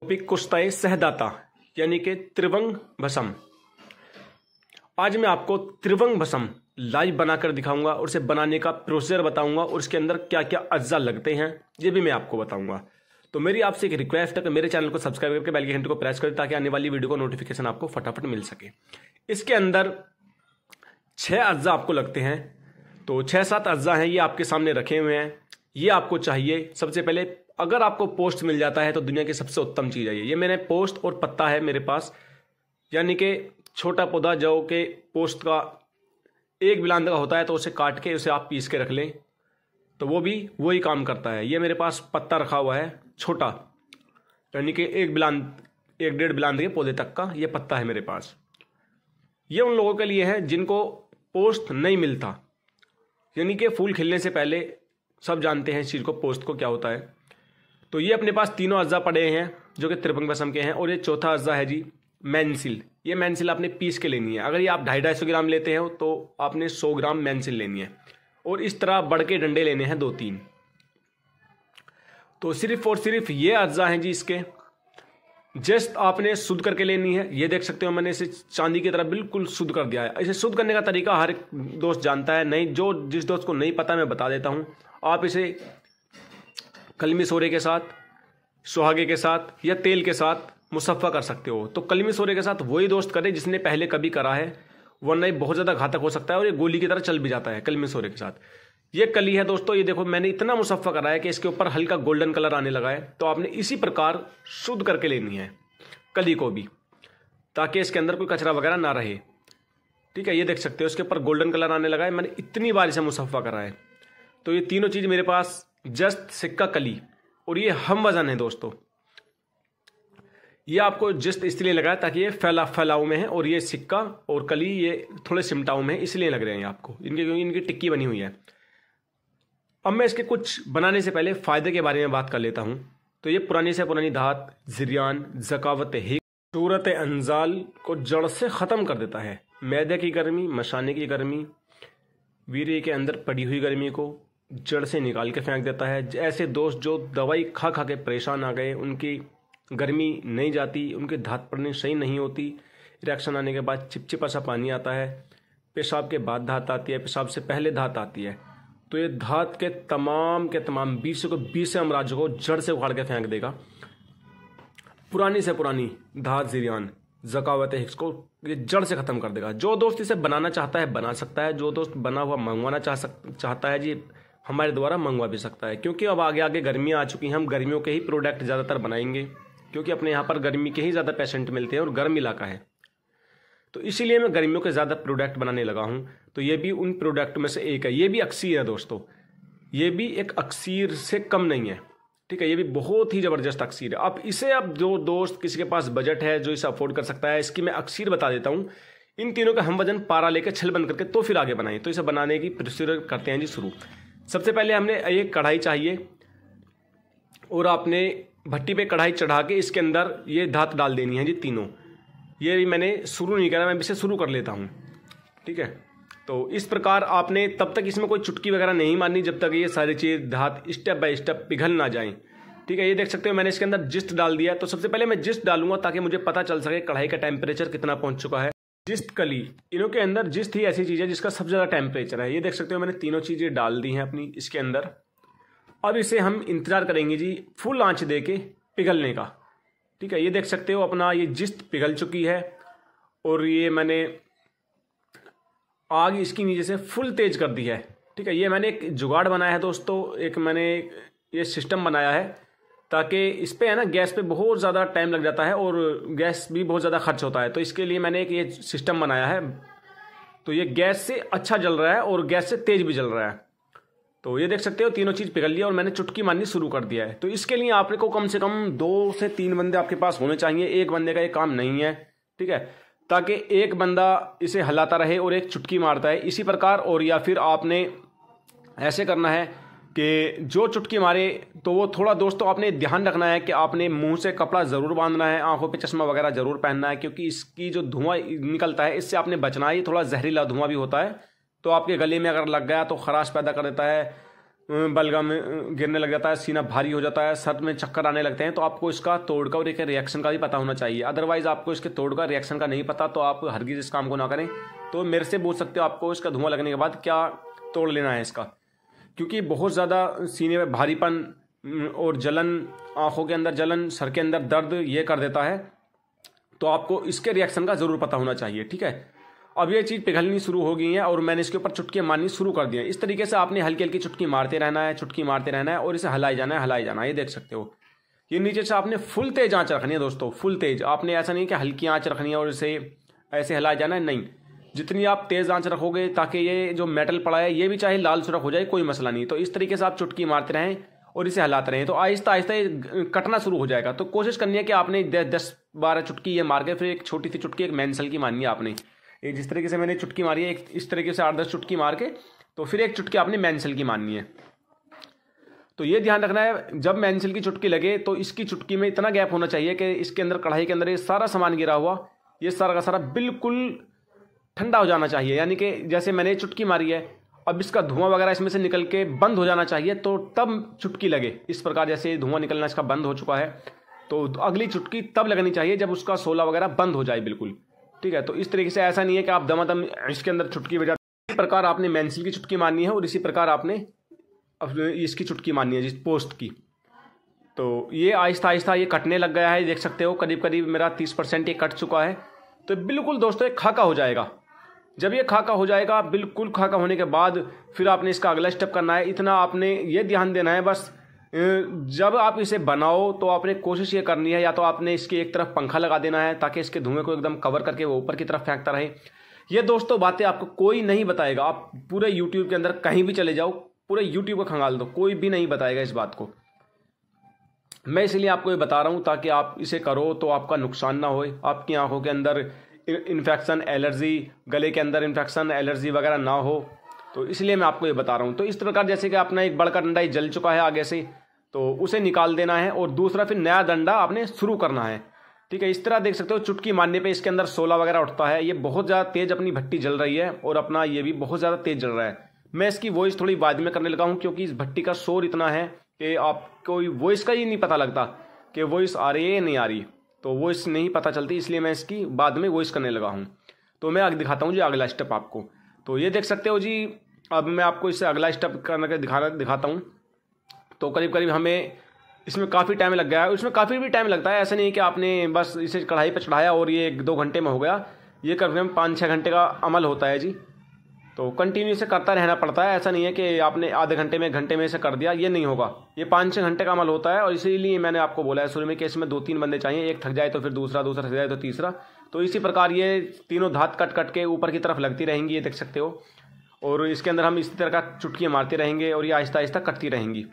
Topic कुश्ताए सहदाता यानी कि त्रिवंग भस्म। आज मैं आपको त्रिवंग भस्म लाइव बनाकर दिखाऊंगा और उसे बनाने का प्रोसीजर बताऊंगा और उसके अंदर क्या क्या अज्जा लगते हैं ये भी मैं आपको बताऊंगा। तो मेरी आपसे एक रिक्वेस्ट है कि मेरे चैनल को सब्सक्राइब करके बेल के घंटे को प्रेस करें ताकि आने वाली वीडियो का नोटिफिकेशन आपको फटाफट मिल सके। इसके अंदर 6 अज्जा आपको लगते हैं, तो 6-7 अज्जा हैं, ये आपके सामने रखे हुए हैं। ये आपको चाहिए सबसे पहले, अगर आपको पोस्ट मिल जाता है तो दुनिया की सबसे उत्तम चीज़ है ये मैंने पोस्ट और पत्ता है मेरे पास, यानी कि छोटा पौधा जो कि पोस्ट का एक बिलांद का होता है, तो उसे काट के उसे आप पीस के रख लें तो वो भी वही काम करता है। ये मेरे पास पत्ता रखा हुआ है छोटा, यानी कि 1-1.5 बिलांद के पौधे तक का ये पत्ता है मेरे पास। ये उन लोगों के लिए है जिनको पोस्ट नहीं मिलता, यानी कि फूल खिलने से पहले सब जानते हैं इस चीज़ को, पोस्ट को क्या होता है। तो ये अपने पास तीनों अज्जा पड़े हैं जो कि त्रिभंग भस्म के हैं। और ये चौथा अज्जा है जी मैंसिल। ये मैंसिल आपने पीस के लेनी है। अगर ये आप 250-250 ग्राम लेते हो तो आपने 100 ग्राम मैंसिल लेनी है। और इस तरह बढ़ के डंडे लेने हैं 2-3। तो सिर्फ और सिर्फ ये अज्जा हैं जी इसके। जस्ट आपने शुद्ध करके लेनी है। ये देख सकते हो मैंने इसे चांदी की तरह बिल्कुल शुद्ध कर दिया है। इसे शुद्ध करने का तरीका हर एक दोस्त जानता है, नहीं जिस दोस्त को नहीं पता मैं बता देता हूँ। आप इसे कलमी सोरे के साथ, सुहागे के साथ या तेल के साथ मुसफ़ा कर सकते हो। तो कलमी सोरे के साथ वही दोस्त करे जिसने पहले कभी करा है, वरना ये बहुत ज़्यादा घातक हो सकता है और ये गोली की तरह चल भी जाता है कलमी सोरे के साथ। ये कली है दोस्तों, ये देखो मैंने इतना मुसफ़ा करा है कि इसके ऊपर हल्का गोल्डन कलर आने लगा है। तो आपने इसी प्रकार शुद्ध करके लेनी है कली को भी, ताकि इसके अंदर कोई कचरा वगैरह ना रहे। ठीक है, ये देख सकते हो इसके ऊपर गोल्डन कलर आने लगा है। मैंने इतनी बार इसे मुसफ़ा करा है। तो ये तीनों चीज़ मेरे पास, जस्ट, सिक्का, कली और ये हम वजन है दोस्तों। ये आपको जस्ट इसलिए लगा है ताकि ये फैलाव में है, और ये सिक्का और कली ये थोड़े सिमटाव में है, इसलिए लग रहे हैं आपको, इनकी टिक्की बनी हुई है। अब मैं इसके कुछ बनाने से पहले फ़ायदे के बारे में बात कर लेता हूँ। तो ये पुरानी से पुरानी धात, ज़िरियान, ज़कावत हिक, सूरत अंजाल को जड़ से ख़त्म कर देता है। मैदे की गर्मी, मशाने की गर्मी, वीर्य के अंदर पड़ी हुई गर्मी को जड़ से निकाल के फेंक देता है। ऐसे दोस्त जो दवाई खा खा के परेशान आ गए, उनकी गर्मी नहीं जाती, उनकी धात पड़नी सही नहीं होती, रिएक्शन आने के बाद चिपचिपा सा पानी आता है, पेशाब के बाद धात आती है, पेशाब से पहले धात आती है, तो ये धात के तमाम 20 अमराजों को जड़ से उखाड़ के फेंक देगा। पुरानी से पुरानी धात, ज़िरियान, ज़कावत हिक्स को ये जड़ से ख़त्म कर देगा। जो दोस्त इसे बनाना चाहता है बना सकता है, जो दोस्त बना हुआ मंगवाना चाहता है जी हमारे द्वारा मंगवा भी सकता है। क्योंकि अब आगे आगे गर्मियाँ आ चुकी हैं, हम गर्मियों के ही प्रोडक्ट ज़्यादातर बनाएंगे, क्योंकि अपने यहाँ पर गर्मी के ही ज़्यादा पेशेंट मिलते हैं और गर्म इलाका है, तो इसीलिए मैं गर्मियों के ज़्यादा प्रोडक्ट बनाने लगा हूँ। तो ये भी उन प्रोडक्ट में से एक है। ये भी अक्सीर है दोस्तों, ये भी एक अक्सीर से कम नहीं है। ठीक है, ये भी बहुत ही ज़बरदस्त अक्सीर है। अब इसे, अब जो दोस्त किसी के पास बजट है जो इसे अफोर्ड कर सकता है, इसकी मैं अक्सीर बता देता हूँ। इन तीनों का हम वजन पारा लेकर छल बंद करके तो फिर आगे बनाएं। तो इसे बनाने की प्रोसीजर करते हैं जी शुरू। सबसे पहले हमने एक कढ़ाई चाहिए और आपने भट्टी पे कढ़ाई चढ़ा के इसके अंदर ये धात डाल देनी है जी तीनों। ये भी मैंने शुरू नहीं करा, मैं इसे शुरू कर लेता हूँ। ठीक है, तो इस प्रकार आपने तब तक इसमें कोई चुटकी वगैरह नहीं मारनी जब तक ये सारी चीज़ धात स्टेप बाय स्टेप पिघल ना जाए। ठीक है, ये देख सकते हो मैंने इसके अंदर जिस्ट डाल दिया। तो सबसे पहले मैं जिस्ट डालूंगा ताकि मुझे पता चल सके कढ़ाई का टेम्परेचर कितना पहुँच चुका है। जिस्ट, कली, इनों के अंदर जिस्ट ही ऐसी चीज़ है जिसका सबसे ज़्यादा टेम्परेचर है। ये देख सकते हो मैंने तीनों चीज़ें डाल दी हैं अपनी इसके अंदर। अब इसे हम इंतज़ार करेंगे जी फुल आंच दे के पिघलने का। ठीक है, ये देख सकते हो अपना ये जिस्ट पिघल चुकी है और ये मैंने आग इसकी नीचे से फुल तेज कर दी है। ठीक है, ये मैंने एक जुगाड़ बनाया है दोस्तों, एक मैंने ये सिस्टम बनाया है ताकि इस पे है ना गैस पे बहुत ज़्यादा टाइम लग जाता है और गैस भी बहुत ज़्यादा खर्च होता है। तो इसके लिए मैंने एक ये सिस्टम बनाया है। तो ये गैस से अच्छा जल रहा है और गैस से तेज़ भी जल रहा है। तो ये देख सकते हो तीनों चीज़ पिघल लिया और मैंने चुटकी मारनी शुरू कर दिया है। तो इसके लिए आपने को कम से कम 2 से 3 बंदे आपके पास होने चाहिए। एक बंदे का ये काम नहीं है। ठीक है, ताकि एक बंदा इसे हिलाता रहे और एक चुटकी मारता है इसी प्रकार। और या फिर आपने ऐसे करना है कि जो चुटकी मारे तो वो थोड़ा दोस्तों आपने ध्यान रखना है कि आपने मुंह से कपड़ा ज़रूर बांधना है, आंखों पे चश्मा वगैरह ज़रूर पहनना है, क्योंकि इसकी जो धुआं निकलता है इससे आपने बचना है। ये थोड़ा जहरीला धुआं भी होता है, तो आपके गले में अगर लग गया तो खराश पैदा कर देता है, बलगम गिरने लग जाता है, सीना भारी हो जाता है, सर में चक्कर आने लगते हैं, तो आपको इसका तोड़ का और एक रिएक्शन का भी पता होना चाहिए। अदरवाइज आपको इसके तोड़ का रिएक्शन का नहीं पता तो आप हरगिज इस काम को ना करें। तो मेरे से पूछ सकते हो आपको इसका धुआं लगने के बाद क्या तोड़ लेना है इसका, क्योंकि बहुत ज़्यादा सीने में भारीपन और जलन, आंखों के अंदर जलन, सर के अंदर दर्द ये कर देता है। तो आपको इसके रिएक्शन का ज़रूर पता होना चाहिए, ठीक है। अब ये चीज़ पिघलनी शुरू हो गई है और मैंने इसके ऊपर चुटकियाँ मारनी शुरू कर दी हैं। इस तरीके से आपने हल्की हल्की चुटकी मारते रहना है, चुटकी मारते रहना है और इसे हिलाई जाना है, हिलाई जाना है। ये देख सकते हो, ये नीचे से आपने फुल तेज आंच रखनी है दोस्तों, फुल तेज। आपने ऐसा नहीं कि हल्की आंच रखनी है और इसे ऐसे हिलाया जाना है, नहीं। जितनी आप तेज़ आंच रखोगे ताकि ये जो मेटल पड़ा है ये भी चाहे लाल सुर्ख हो जाए, कोई मसला नहीं। तो इस तरीके से आप चुटकी मारते रहें और इसे हिलाते रहें, तो आहिस्ता आहिस्ता ये कटना शुरू हो जाएगा। तो कोशिश करनी है कि आपने 10-12 चुटकी ये मार के फिर एक छोटी सी चुटकी एक मेंसल की मारनी है आपने। ये जिस तरीके से मैंने चुटकी मारी है, एक इस तरीके से 8-10 चुटकी मार के तो फिर एक चुटकी आपने मेंसल की मारनी है। तो ये ध्यान रखना है, जब मेंसल की चुटकी लगे तो इसकी चुटकी में इतना गैप होना चाहिए कि इसके अंदर, कढ़ाई के अंदर ये सारा सामान गिरा हुआ, ये सारा का सारा बिल्कुल ठंडा हो जाना चाहिए। यानी कि जैसे मैंने चुटकी मारी है, अब इसका धुआं वगैरह इसमें से निकल के बंद हो जाना चाहिए, तो तब चुटकी लगे। इस प्रकार जैसे धुआं निकलना इसका बंद हो चुका है तो अगली चुटकी तब लगनी चाहिए जब उसका शोला वगैरह बंद हो जाए बिल्कुल, ठीक है। तो इस तरीके से ऐसा नहीं है कि आप दमादम इसके अंदर चुटकी बजा, इसी प्रकार आपने मेंसिल की चुटकी मारनी है और इसी प्रकार आपने इसकी चुटकी मारनी है जिस पोस्ट की। तो ये आहिस्ता आहिस्ता ये कटने लग गया है, देख सकते हो करीब करीब मेरा 30% ये कट चुका है। तो बिल्कुल दोस्तों ये खाका हो जाएगा। जब ये खाका हो जाएगा, बिल्कुल खाका होने के बाद फिर आपने इसका अगला स्टेप करना है। इतना आपने ये ध्यान देना है बस, जब आप इसे बनाओ तो आपने कोशिश ये करनी है, या तो आपने इसकी एक तरफ पंखा लगा देना है ताकि इसके धुएं को एकदम कवर करके वो ऊपर की तरफ फेंकता रहे। ये दोस्तों बातें आपको कोई नहीं बताएगा। आप पूरे यूट्यूब के अंदर कहीं भी चले जाओ, पूरे यूट्यूब को खंगाल दो, कोई भी नहीं बताएगा इस बात को। मैं इसलिए आपको ये बता रहा हूँ ताकि आप इसे करो तो आपका नुकसान ना हो, आपकी आंखों के अंदर इन्फेक्शन, एलर्जी, गले के अंदर इन्फेक्शन, एलर्जी वगैरह ना हो। तो इसलिए मैं आपको ये बता रहा हूँ। तो इस प्रकार जैसे कि अपना एक बड़का डंडा जल चुका है आगे से, तो उसे निकाल देना है और दूसरा फिर नया डंडा आपने शुरू करना है, ठीक है। इस तरह देख सकते हो चुटकी मारने पे इसके अंदर शोला वगैरह उठता है। ये बहुत ज़्यादा तेज़ अपनी भट्टी जल रही है और अपना ये भी बहुत ज़्यादा तेज़ जल रहा है। मैं इसकी वॉइस थोड़ी बाद में करने लगा हूँ क्योंकि इस भट्टी का शोर इतना है कि आपको वॉइस का ही नहीं पता लगता कि वॉइस आ रही है या नहीं आ रही, तो वॉइस नहीं पता चलती, इसलिए मैं इसकी बाद में वॉइस करने लगा हूँ। तो मैं आगे दिखाता हूँ जी अगला स्टेप आपको। तो ये देख सकते हो जी, अब मैं आपको इससे अगला स्टेप करके दिखाता हूँ। तो करीब करीब हमें इसमें काफ़ी टाइम लग गया है, इसमें काफ़ी भी टाइम लगता है। ऐसा नहीं कि आपने बस इसे कढ़ाई पर चढ़ाया और ये 1-2 घंटे में हो गया। ये करीब 5-6 घंटे का अमल होता है जी। तो कंटिन्यू से करता रहना पड़ता है। ऐसा नहीं है कि आपने आधे घंटे में, घंटे में इसे कर दिया, ये नहीं होगा। ये 5-6 घंटे का अमल होता है और इसीलिए मैंने आपको बोला है शुरू में कि इसमें 2-3 बंदे चाहिए। एक थक जाए तो फिर दूसरा, दूसरा थक जाए तो तीसरा। तो इसी प्रकार ये तीनों धात कट कट के ऊपर की तरफ लगती रहेंगी, ये देख सकते हो। और इसके अंदर हम इसी तरह का चुटकियाँ मारते रहेंगे और ये आहिस्ता आहिस्ता कटती रहेंगी।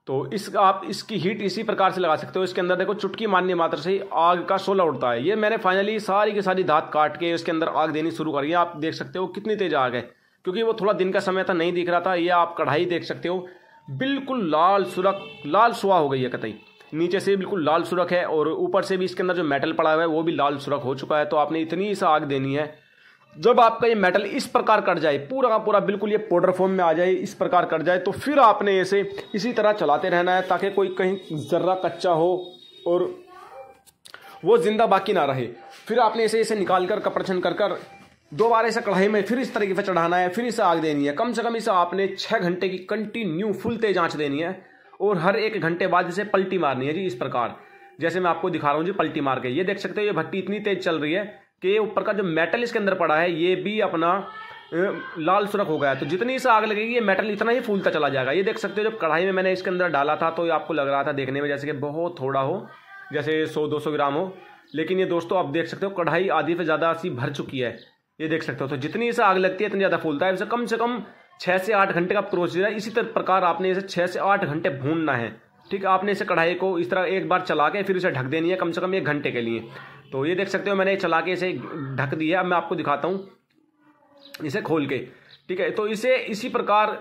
तो आप इसकी हीट इसी प्रकार से लगा सकते हो। इसके अंदर देखो चुटकी मारने मात्र से ही आग का शोला उड़ता है। ये मैंने फाइनली सारी की सारी धात काट के इसके अंदर आग देनी शुरू करी है। आप देख सकते हो कितनी तेज आग है, क्योंकि वो थोड़ा दिन का समय था, नहीं दिख रहा था। ये आप कढ़ाई देख सकते हो बिल्कुल लाल सुर्ख, लाल सुहा हो गई है कतई। नीचे से बिल्कुल लाल सुर्ख है और ऊपर से भी इसके अंदर जो मेटल पड़ा हुआ है वो भी लाल सुर्ख हो चुका है। तो आपने इतनी सा आग देनी है, जब आपका ये मेटल इस प्रकार कट जाए, पूरा का पूरा बिल्कुल ये पाउडर फॉर्म में आ जाए, इस प्रकार कट जाए, तो फिर आपने इसे इसी तरह चलाते रहना है ताकि कोई कहीं जर्रा कच्चा हो और वो जिंदा बाकी ना रहे। फिर आपने इसे निकाल कर कपड़छन कर दोबारा इसे कढ़ाई में फिर इस तरीके से चढ़ाना है, फिर इसे आग देनी है। कम से कम इसे आपने 6 घंटे की कंटिन्यू फुल तेज आंच देनी है और हर 1 घंटे बाद इसे पलटी मारनी है जी। इस प्रकार जैसे मैं आपको दिखा रहा हूँ जी, पलटी मार के। ये देख सकते हो ये भट्टी इतनी तेज चल रही है कि ऊपर का जो मेटल इसके अंदर पड़ा है ये भी अपना लाल सुर्ख हो गया है। तो जितनी से आग लगेगी ये मेटल इतना ही फूलता चला जाएगा। ये देख सकते हो जब कढ़ाई में मैंने इसके अंदर डाला था तो आपको लग रहा था देखने में जैसे कि बहुत थोड़ा हो, जैसे 100-200 ग्राम हो, लेकिन ये दोस्तों आप देख सकते हो कढ़ाई आधी से ज़्यादा सी भर चुकी है। ये देख सकते हो। तो जितनी से आग लगती है इतनी ज़्यादा फूलता है। इसे कम से कम 6 से 8 घंटे का प्रोसीजर है। इसी प्रकार आपने इसे 6 से 8 घंटे भूनना है, ठीक है। आपने इसे कढ़ाई को इस तरह एक बार चला के फिर इसे ढक देनी है कम से कम 1 घंटे के लिए। तो ये देख सकते हो मैंने चला के इसे ढक दिया। अब मैं आपको दिखाता हूँ इसे खोल के, ठीक है। तो इसे इसी प्रकार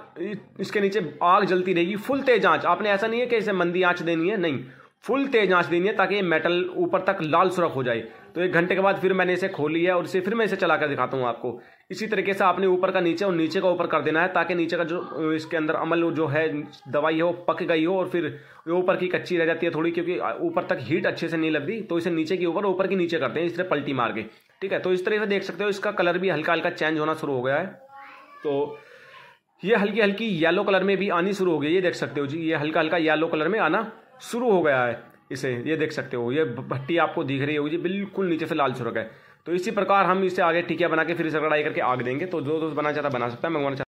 इसके नीचे आग जलती रहेगी, फुल तेज आंच। आपने ऐसा नहीं है कि इसे मंदी आंच देनी है, नहीं, फुल तेज आंच देनी है ताकि ये मेटल ऊपर तक लाल सुर्ख हो जाए। तो 1 घंटे के बाद फिर मैंने इसे खोल लिया और इसे फिर मैं इसे चला कर दिखाता हूँ आपको। इसी तरीके से आपने ऊपर का नीचे और नीचे का ऊपर कर देना है, ताकि नीचे का जो इसके अंदर अमल जो है दवाई है वो पक गई हो और फिर ऊपर की कच्ची रह जाती है थोड़ी, क्योंकि ऊपर तक हीट अच्छे से नहीं लगती। तो इसे नीचे की ऊपर की नीचे करते हैं इस तरह पलटी मार के, ठीक है। तो इस तरह से देख सकते हो इसका कलर भी हल्का हल्का चेंज होना शुरू हो गया है। तो ये हल्की हल्की येलो कलर में भी आनी शुरू हो गई, ये देख सकते हो जी, ये हल्का हल्का येलो कलर में आना शुरू हो गया है इसे, ये देख सकते हो। ये भट्टी आपको दिख रही होगी जी, बिल्कुल नीचे से लाल सुर्ख है। तो इसी प्रकार हम इसे आगे टिकिया बना के फिर इसे कढ़ाई करके आग देंगे। तो जो दोस्त बनाना चाहता बना सकता है, मंगवाना